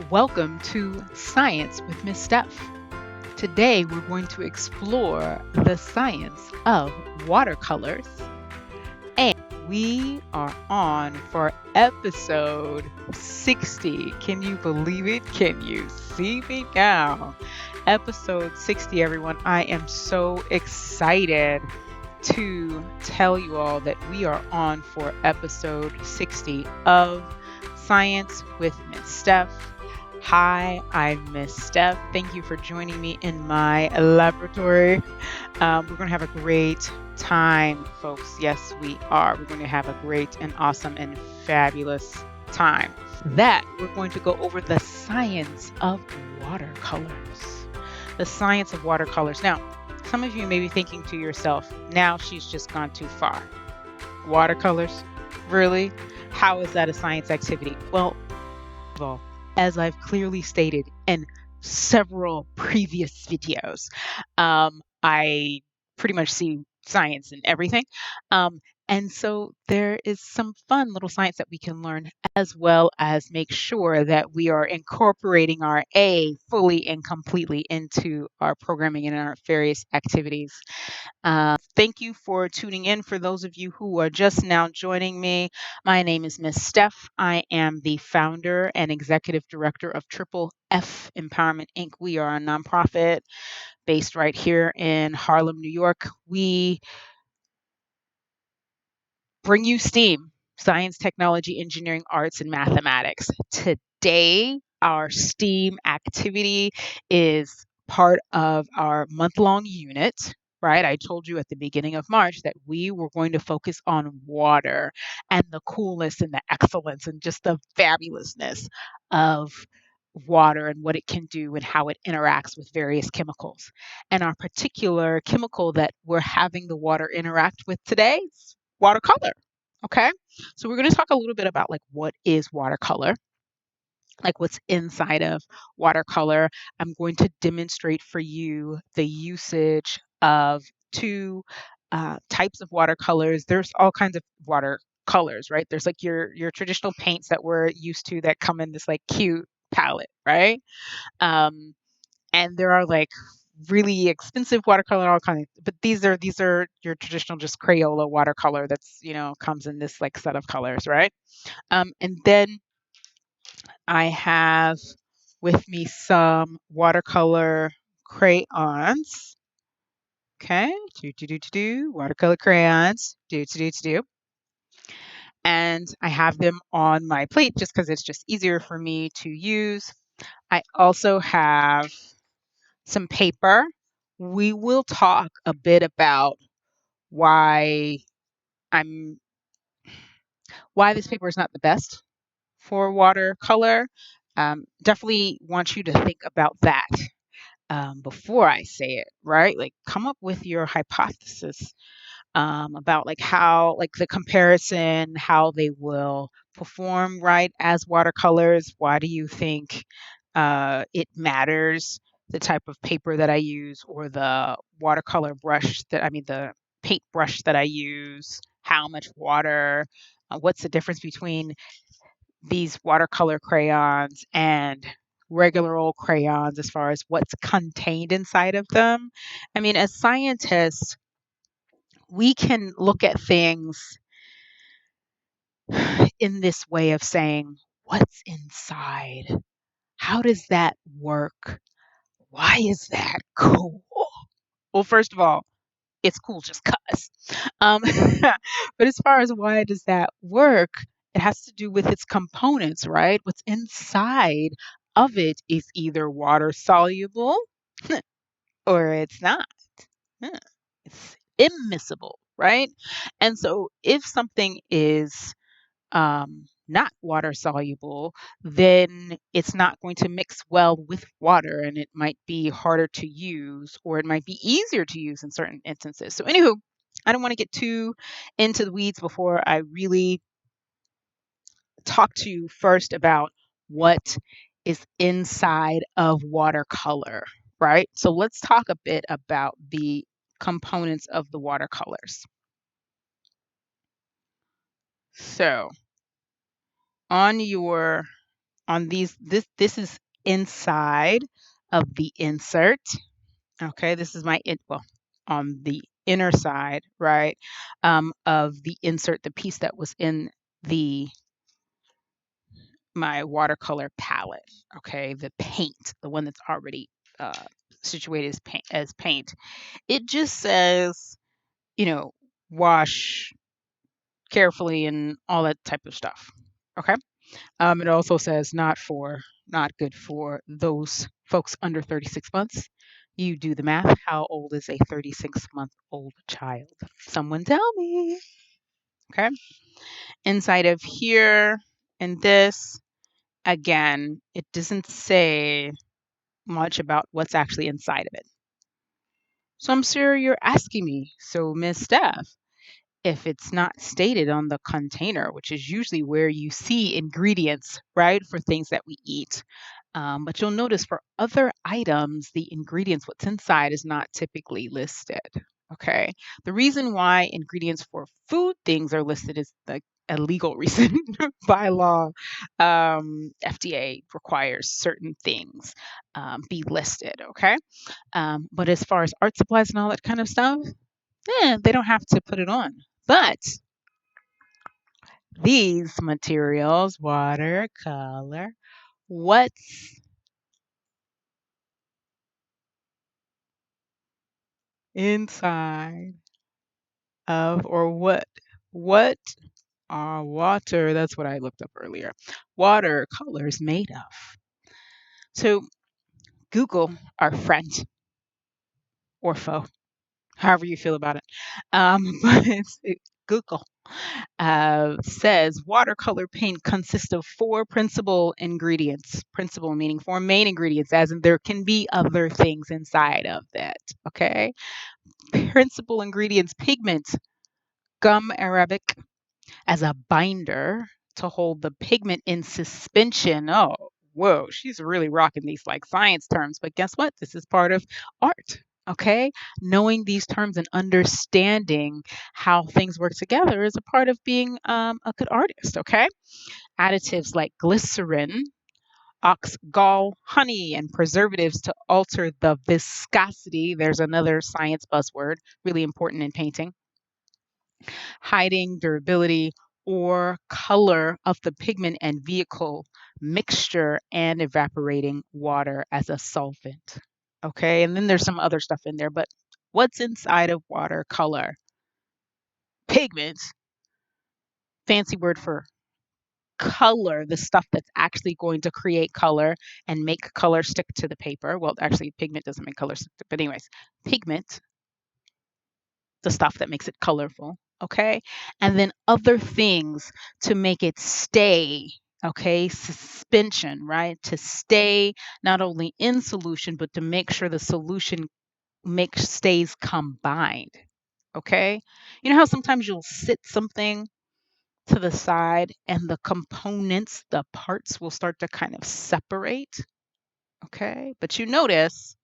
Welcome to Science with Miss Steph. Today we're going to explore the science of watercolors, and we are on for episode 60. Can you believe it? Can you see me now? Episode 60, everyone. I am so excited to tell you all that we are on for episode 60 of Science with Miss Steph. Hi, I'm Miss Steph. Thank you for joining me in my laboratory. We're going to have a great time, folks. Yes, we are. We're going to have a great and awesome and fabulous time. That we're going to go over the science of watercolors. The science of watercolors. Now, some of you may be thinking to yourself, now she's just gone too far. Watercolors? Really? How is that a science activity? Well, as I've clearly stated in several previous videos, I pretty much see science in everything. And so there is some fun little science that we can learn, as well as make sure that we are incorporating our A fully and completely into our programming and our various activities. Thank you for tuning in. For those of you who are just now joining me, my name is Miss Steph. I am the founder and executive director of Triple F Empowerment Inc. We are a nonprofit based right here in Harlem, New York. We bring you STEAM, science, technology, engineering, arts, and mathematics. Today, our STEAM activity is part of our month-long unit, right? I told you at the beginning of March that we were going to focus on water and the coolness and the excellence and just the fabulousness of water and what it can do and how it interacts with various chemicals. And our particular chemical that we're having the water interact with today is watercolor. Okay. So we're going to talk a little bit about like what is watercolor, like what's inside of watercolor. I'm going to demonstrate for you the usage of two types of watercolors. There's all kinds of watercolors, right? There's like your traditional paints that we're used to that come in this like cute palette, right? Um, and there are like really expensive watercolor, all kinds. But these are your traditional just Crayola watercolor that's comes in this like set of colors, right? And then I have with me some watercolor crayons. Okay, watercolor crayons. Do. And I have them on my plate just because it's just easier for me to use. I also have some paper. We will talk a bit about why I'm why this paper is not the best for watercolor. Definitely want you to think about that before I say it, right? Like, come up with your hypothesis about like how, like the comparison, how they will perform, right, as watercolors. Why do you think it matters the type of paper that I use or the watercolor brush the paint brush that I use, how much water, what's the difference between these watercolor crayons and regular old crayons as far as what's contained inside of them. I mean, as scientists, we can look at things in this way of saying, what's inside? How does that work? Why is that cool? Well, first of all, it's cool just cuz. But as far as why does that work, it has to do with its components, right? What's inside of it is either water soluble or it's not. Huh. It's immiscible, right? And so if something is not water soluble, then it's not going to mix well with water and it might be harder to use or it might be easier to use in certain instances. So, anywho, I don't want to get too into the weeds before I really talk to you first about what is inside of watercolor, right? So, let's talk a bit about the components of the watercolors. So, on your on these, this is inside of the insert. Okay, this is my well, on the inner side, right, of the insert, the piece that was in the my watercolor palette. Okay, the paint, the one that's already uh, situated as paint. It just says, you know, wash carefully and all that type of stuff. Okay. It also says not good for those folks under 36 months. You do the math. How old is a 36-month-old child? Someone tell me. Okay. Inside of here and this, again, it doesn't say much about what's actually inside of it. So I'm sure you're asking me, so Miss Steph, if it's not stated on the container, which is usually where you see ingredients, right, for things that we eat. But you'll notice for other items, the ingredients, what's inside, is not typically listed. Okay. The reason why ingredients for food things are listed is a legal reason. By law. FDA requires certain things be listed. Okay. But as far as art supplies and all that kind of stuff, they don't have to put it on. But these materials, watercolor, what's inside of, or what are that's what I looked up earlier, watercolors made of? So Google, our friend or foe, however you feel about it. But Google says watercolor paint consists of four principal ingredients. Principal meaning four main ingredients, as in there can be other things inside of that. Okay. Principal ingredients: pigment, gum arabic as a binder to hold the pigment in suspension. Oh, whoa, she's really rocking these like science terms. But guess what? This is part of art. Okay. Knowing these terms and understanding how things work together is a part of being a good artist. Okay. Additives like glycerin, ox gall, honey, and preservatives to alter the viscosity. There's another science buzzword, really important in painting. Hiding durability or color of the pigment and vehicle mixture, and evaporating water as a solvent. Okay, and then there's some other stuff in there, but what's inside of watercolor? Pigments, fancy word for color, the stuff that's actually going to create color and make color stick to the paper. Well, actually, pigment doesn't make color stick, but anyways, pigment, the stuff that makes it colorful. Okay. And then other things to make it stay. Okay. Suspension, right? To stay not only in solution, but to make sure the solution stays combined. Okay. You know how sometimes you'll sit something to the side and the components, the parts will start to kind of separate. Okay. But you notice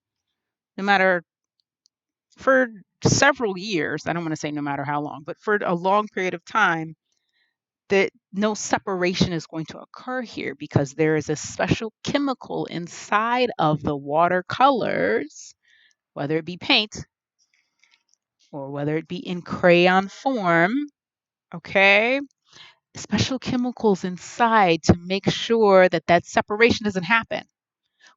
no matter, for several years, I don't want to say no matter how long, but for a long period of time, that no separation is going to occur here because there is a special chemical inside of the watercolors, whether it be paint or whether it be in crayon form. Okay. Special chemicals inside to make sure that that separation doesn't happen.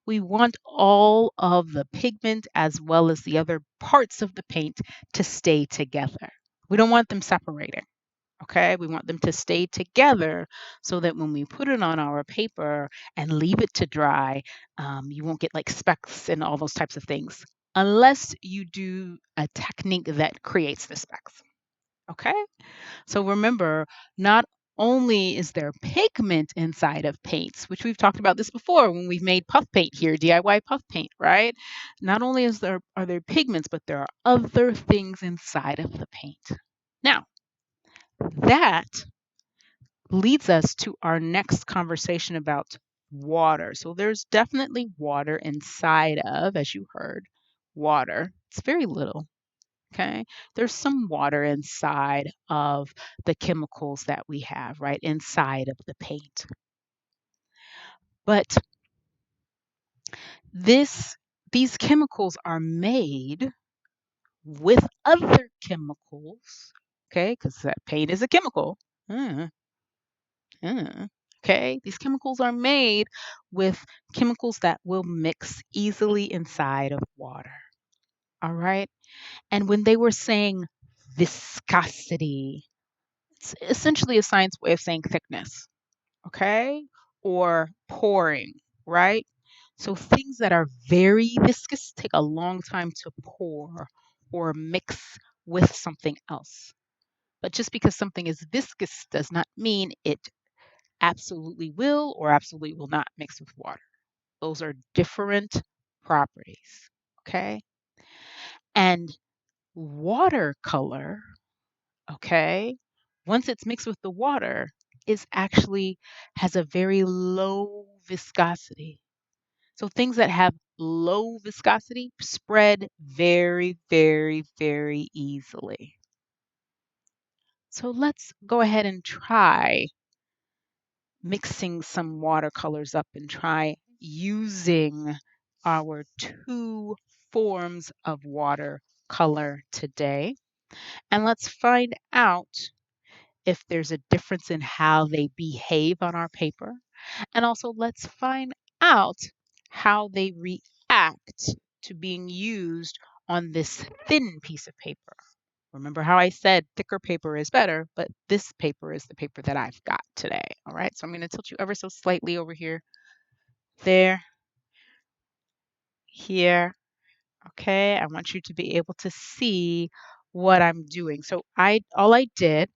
We want all of the pigment as well as the other parts of the paint to stay together. We don't want them separating. Okay, we want them to stay together so that when we put it on our paper and leave it to dry, you won't get like specks and all those types of things, unless you do a technique that creates the specks. Okay, so remember, not only is there pigment inside of paints, which we've talked about this before when we've made puff paint here, DIY puff paint, right? Not only are there pigments, but there are other things inside of the paint. Now, that leads us to our next conversation about water. So there's definitely water inside of, as you heard, water. It's very little. Okay. There's some water inside of the chemicals that we have, right? Inside of the paint. But these chemicals are made with other chemicals, okay? Because that paint is a chemical. Uh, uh, okay, these chemicals are made with chemicals that will mix easily inside of water. All right. And when they were saying viscosity, it's essentially a science way of saying thickness, okay? Or pouring, right? So things that are very viscous take a long time to pour or mix with something else. But just because something is viscous does not mean it absolutely will or absolutely will not mix with water. Those are different properties, okay? And watercolor, okay, once it's mixed with the water, is actually has a very low viscosity. So things that have low viscosity spread very, very, very easily. So let's go ahead and try mixing some watercolors up and try using our two forms of watercolor today. And let's find out if there's a difference in how they behave on our paper. And also, let's find out how they react to being used on this thin piece of paper. Remember how I said thicker paper is better, but this paper is the paper that I've got today. All right, so I'm going to tilt you ever so slightly over here, there, here. Okay, I want you to be able to see what I'm doing. So all I did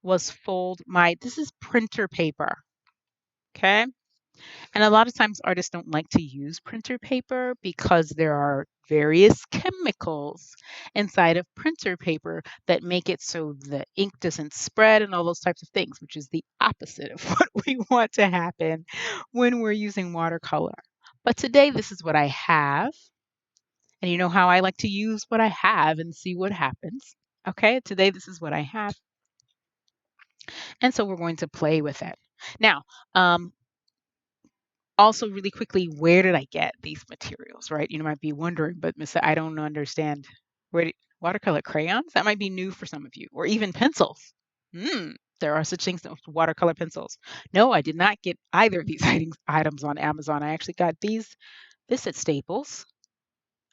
was fold this is printer paper. Okay. And a lot of times artists don't like to use printer paper because there are various chemicals inside of printer paper that make it so the ink doesn't spread and all those types of things, which is the opposite of what we want to happen when we're using watercolor. But today, this is what I have. And you know how I like to use what I have and see what happens. Okay, today, this is what I have. And so we're going to play with it. Now, also really quickly, where did I get these materials, right? You might be wondering, but Miss, I don't understand. Watercolor crayons? That might be new for some of you, or even pencils. There are such things as watercolor pencils. No, I did not get either of these items on Amazon. I actually got this at Staples.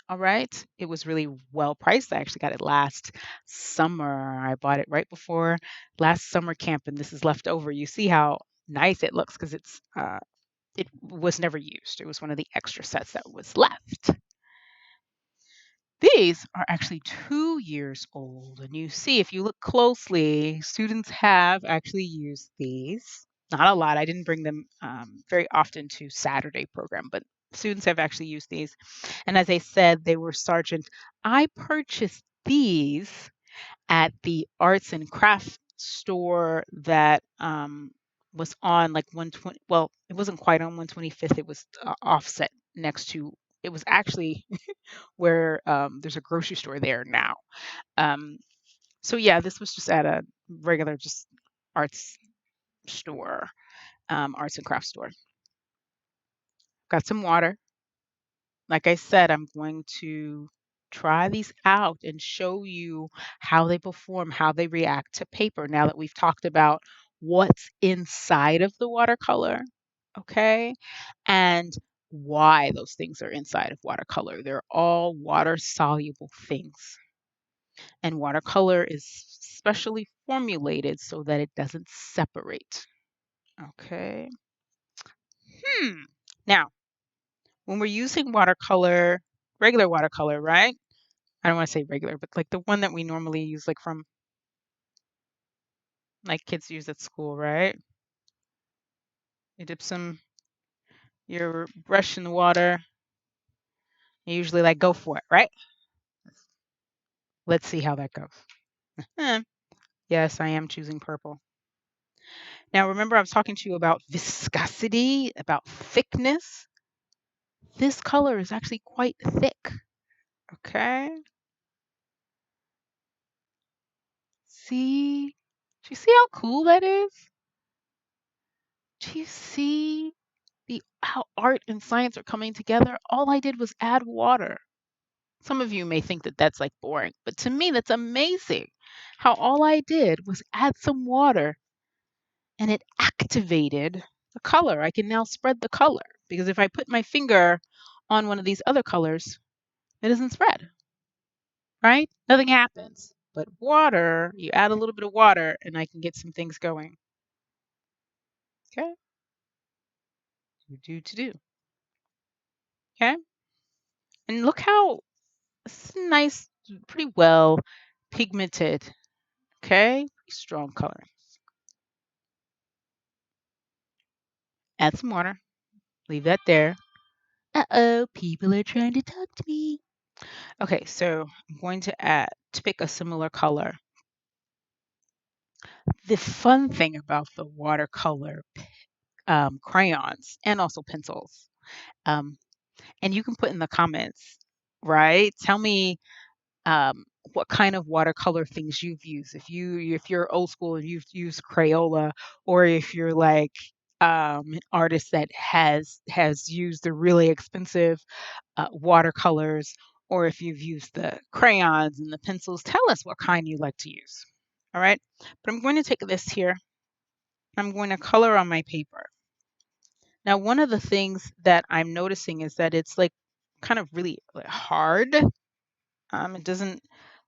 All right. It was really well priced. I actually got it last summer. I bought it right before last summer camp, and this is left over. You see how nice it looks because it was never used. It was one of the extra sets that was left. These are actually 2 years old. And you see, if you look closely, students have actually used these. Not a lot. I didn't bring them very often to Saturday program, but students have actually used these. And as I said, they were Sargent. I purchased these at the arts and crafts store that was on like 120. Well, it wasn't quite on 125th. It was offset next to. It was actually where there's a grocery store there now. Um, so yeah, this was just at a regular just arts store, arts and crafts store. Got some water. Like I said, I'm going to try these out and show you how they perform, how they react to paper now that we've talked about what's inside of the watercolor, okay? And why those things are inside of watercolor. They're all water soluble things. And watercolor is specially formulated so that it doesn't separate. Okay. Now, when we're using watercolor, regular watercolor, right? I don't want to say regular, but like the one that we normally use, like from like kids use at school, right? You dip your brush in the water. You usually like go for it, right? Let's see how that goes. Eh, yes, I am choosing purple. Now, remember, I was talking to you about viscosity, about thickness. This color is actually quite thick. Okay. See? Do you see how cool that is? Do you see? how art and science are coming together, all I did was add water. Some of you may think that that's like boring, but to me, that's amazing. How all I did was add some water and it activated the color. I can now spread the color because if I put my finger on one of these other colors, it doesn't spread, right? Nothing happens. But water, you add a little bit of water and I can get some things going. Okay? Do. Okay? And look how it's nice, pretty well pigmented. Okay? Pretty strong color. Add some water. Leave that there. Uh-oh, people are trying to talk to me. Okay, so I'm going to pick a similar color. The fun thing about the watercolor crayons and also pencils, um, and you can put in the comments, right? Tell me what kind of watercolor things you've used. If you're old school and you've used Crayola, or if you're like an artist that has used the really expensive watercolors, or if you've used the crayons and the pencils, tell us what kind you like to use. All right. But I'm going to take this here. I'm going to color on my paper. Now, one of the things that I'm noticing is that it's like kind of really hard. It doesn't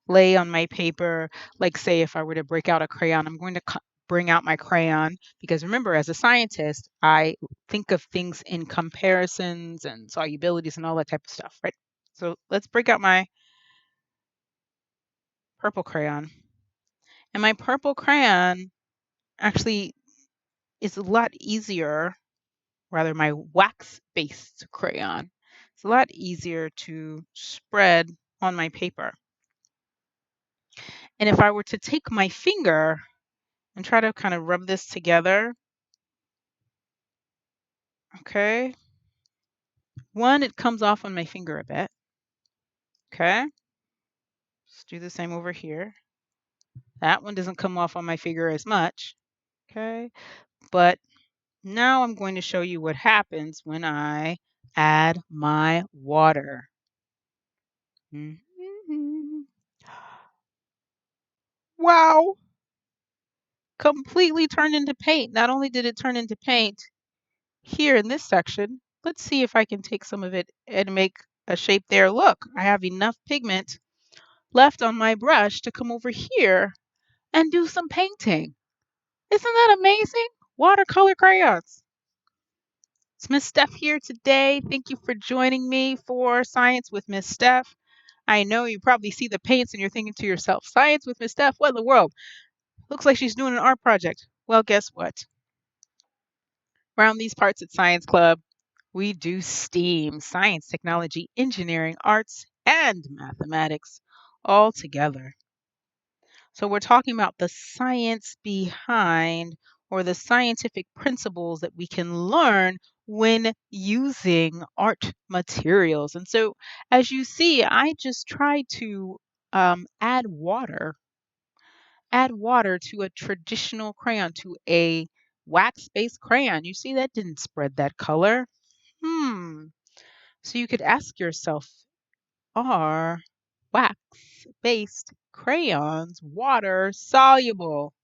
lay on my paper. Like say if I were to break out a crayon, I'm going to bring out my crayon because remember, as a scientist, I think of things in comparisons and solubilities and all that type of stuff, right? So let's break out my purple crayon. And my purple crayon actually is a lot easier, rather my wax-based crayon. It's a lot easier to spread on my paper. And if I were to take my finger and try to kind of rub this together, okay, one, it comes off on my finger a bit, okay? Let's do the same over here. That one doesn't come off on my finger as much, okay? But now I'm going to show you what happens when I add my water. Mhm. Wow! Completely turned into paint. Not only did it turn into paint here in this section, let's see if I can take some of it and make a shape there. Look, I have enough pigment left on my brush to come over here and do some painting. Isn't that amazing? Watercolor crayons. It's Miss Steph here today. Thank you for joining me for Science with Miss Steph. I know you probably see the paints and you're thinking to yourself, Science with Miss Steph, what in the world? Looks like she's doing an art project. Well, guess what? Around these parts at Science Club, we do STEAM, science, technology, engineering, arts, and mathematics all together. So we're talking about the science behind or the scientific principles that we can learn when using art materials. And so as you see, I just tried to add water to a traditional crayon, to a wax-based crayon. You see that didn't spread that color. So you could ask yourself, are wax-based crayons water soluble?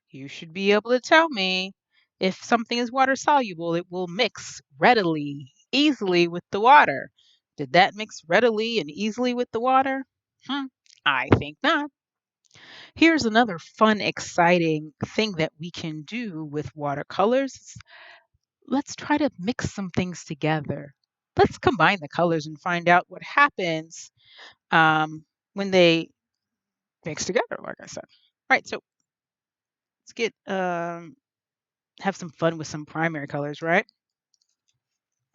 You should be able to tell me if something is water soluble, it will mix readily, easily with the water. Did that mix readily and easily with the water? I think not. Here's another fun, exciting thing that we can do with watercolors. Let's try to mix some things together. Let's combine the colors and find out what happens when they mix together, like I said. All right, so let's get have some fun with some primary colors, right?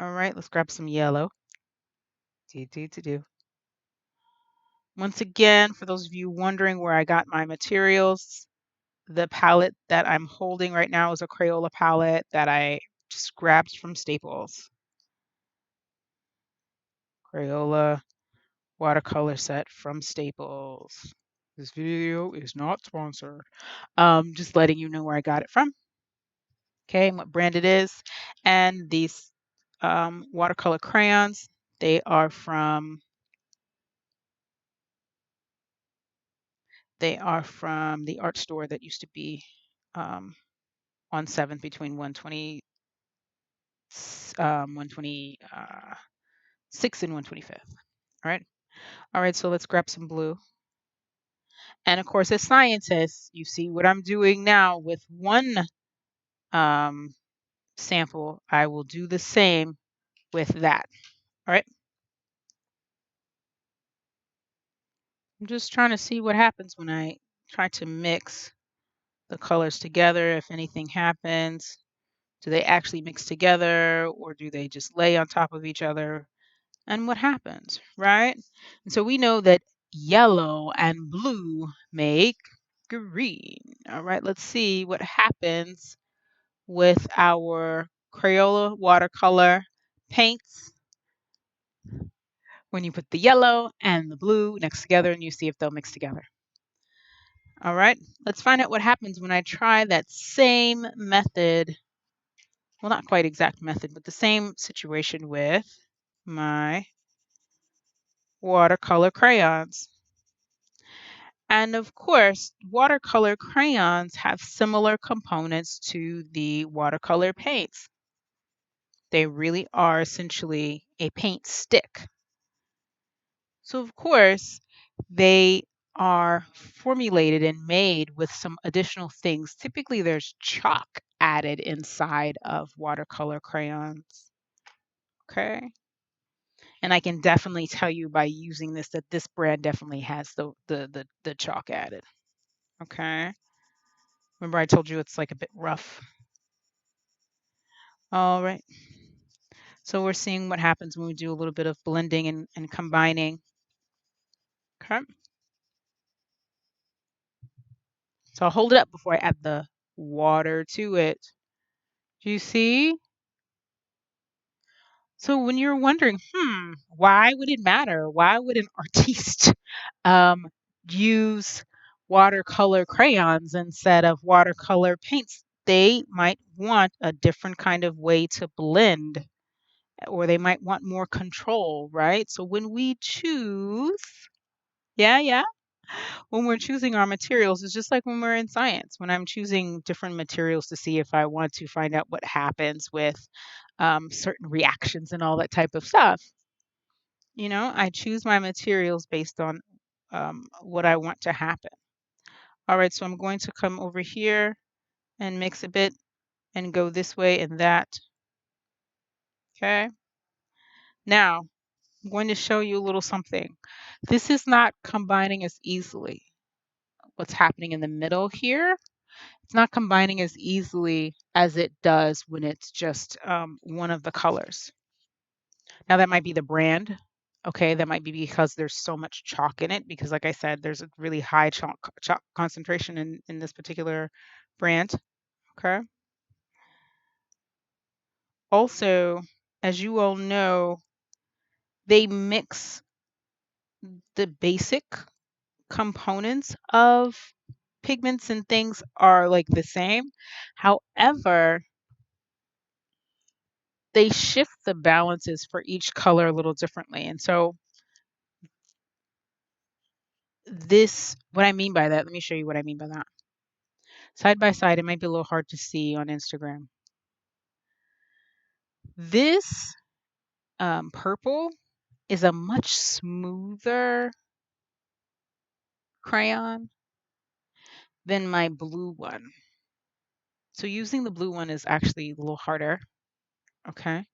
All right, let's grab some yellow. Do. Once again, for those of you wondering where I got my materials, the palette that I'm holding right now is a Crayola palette that I just grabbed from Staples. Crayola watercolor set from Staples. This video is not sponsored. Just letting you know where I got it from. Okay, and what brand it is. And these watercolor crayons. They are from the art store that used to be on 7th between 126 and 125th. All right, so let's grab some blue. And of course, as scientists, you see what I'm doing now with one sample. I will do the same with that. All right. I'm just trying to see what happens when I try to mix the colors together. If anything happens, do they actually mix together or do they just lay on top of each other? And what happens, right? And so we know that yellow and blue make green. All right, let's see what happens with our Crayola watercolor paints when you put the yellow and the blue next together and you see if they'll mix together. All right, let's find out what happens when I try that same method. Well, not quite exact method, but the same situation with my watercolor crayons. And of course, watercolor crayons have similar components to the watercolor paints. They really are essentially a paint stick. So of course, they are formulated and made with some additional things. Typically, there's chalk added inside of watercolor crayons. Okay. And I can definitely tell you by using this that this brand definitely has the chalk added. Okay. Remember I told you it's like a bit rough. All right. So we're seeing what happens when we do a little bit of blending and combining. Okay. So I'll hold it up before I add the water to it. Do you see? So when you're wondering, why would it matter? Why would an artiste um, use watercolor crayons instead of watercolor paints? They might want a different kind of way to blend, or they might want more control, right? So when we choose, yeah, when we're choosing our materials, it's just like when we're in science, when I'm choosing different materials to see if I want to find out what happens with certain reactions and all that type of stuff. I choose my materials based on what I want to happen. All right, so I'm going to come over here and mix a bit and go this way and that. Okay. Now, I'm going to show you a little something. This is not combining as easily. What's happening in the middle here, it's not combining as easily as it does when it's just one of the colors. Now that might be the brand. Okay, that might be because there's so much chalk in it because like I said, there's a really high chalk concentration in this particular brand. Okay. Also, as you all know, they mix the basic components of pigments and things are like the same. However, they shift the balances for each color a little differently. And so what I mean by that, let me show you what I mean by that. Side by side, it might be a little hard to see on Instagram. This purple is a much smoother crayon than my blue one. So using the blue one is actually a little harder. Okay.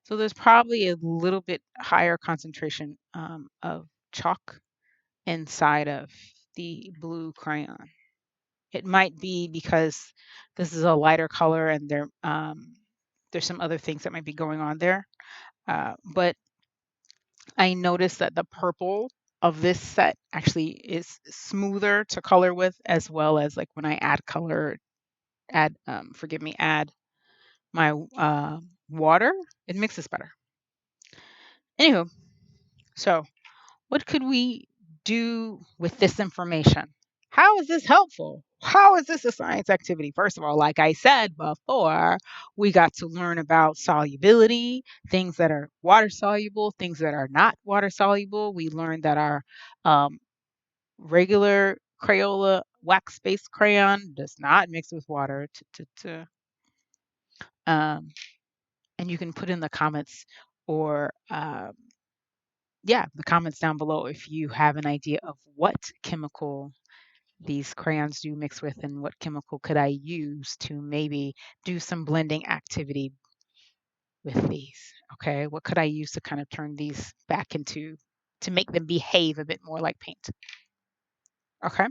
So there's probably a little bit higher concentration of chalk inside of the blue crayon. It might be because this is a lighter color and there's some other things that might be going on there. But I noticed that the purple of this set actually is smoother to color with, as well as like when I add my water, it mixes better. Anywho, so what could we do with this information? How is this helpful? How is this a science activity? First of all, like I said before, we got to learn about solubility, things that are water soluble, things that are not water soluble. We learned that our um, regular Crayola wax-based crayon does not mix with water. Um, and you can put in the comments or yeah, the comments down below if you have an idea of what chemical these crayons do mix with and what chemical could I use to maybe do some blending activity with these. Okay, what could I use to kind of turn these back into to make them behave a bit more like paint? Okay.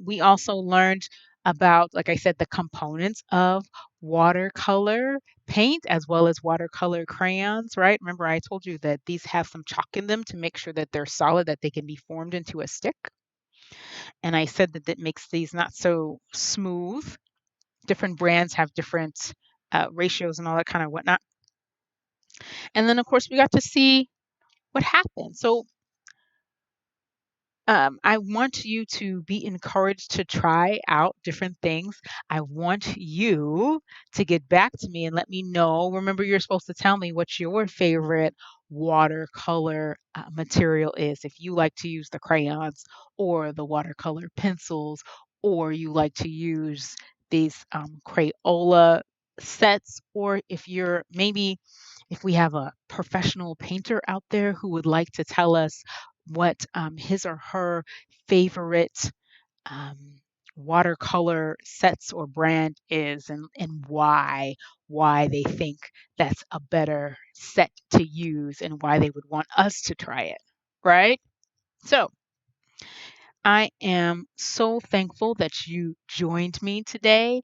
We also learned about, like I said, the components of watercolor paint as well as watercolor crayons, right? Remember, I told you that these have some chalk in them to make sure that they're solid, that they can be formed into a stick. And I said that that makes these not so smooth. Different brands have different ratios and all that kind of whatnot. And then, of course, we got to see what happened. So I want you to be encouraged to try out different things. I want you to get back to me and let me know. Remember, you're supposed to tell me what your favorite watercolor material is. If you like to use the crayons or the watercolor pencils, or you like to use these Crayola sets, or if you're maybe if we have a professional painter out there who would like to tell us what his or her favorite um, watercolor sets or brand is and why they think that's a better set to use and why they would want us to try it, right? So I am so thankful that you joined me today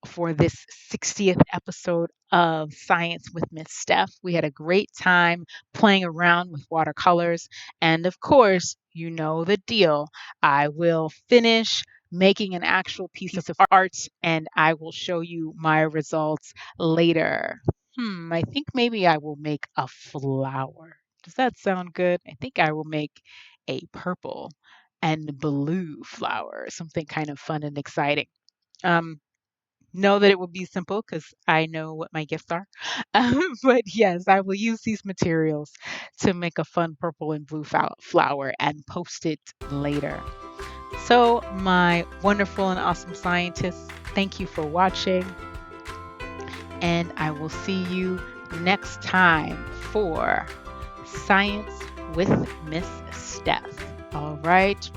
for this 60th episode of Science with Miss Steph. We had a great time playing around with watercolors. And of course, you know the deal. I will finish making an actual piece of art and I will show you my results later. I think maybe I will make a flower. Does that sound good? I think I will make a purple and blue flower, something kind of fun and exciting. Um, know that it will be simple because I know what my gifts are. But yes, I will use these materials to make a fun purple and blue flower and post it later. So, my wonderful and awesome scientists, thank you for watching. And I will see you next time for Science with Miss Steph. All right.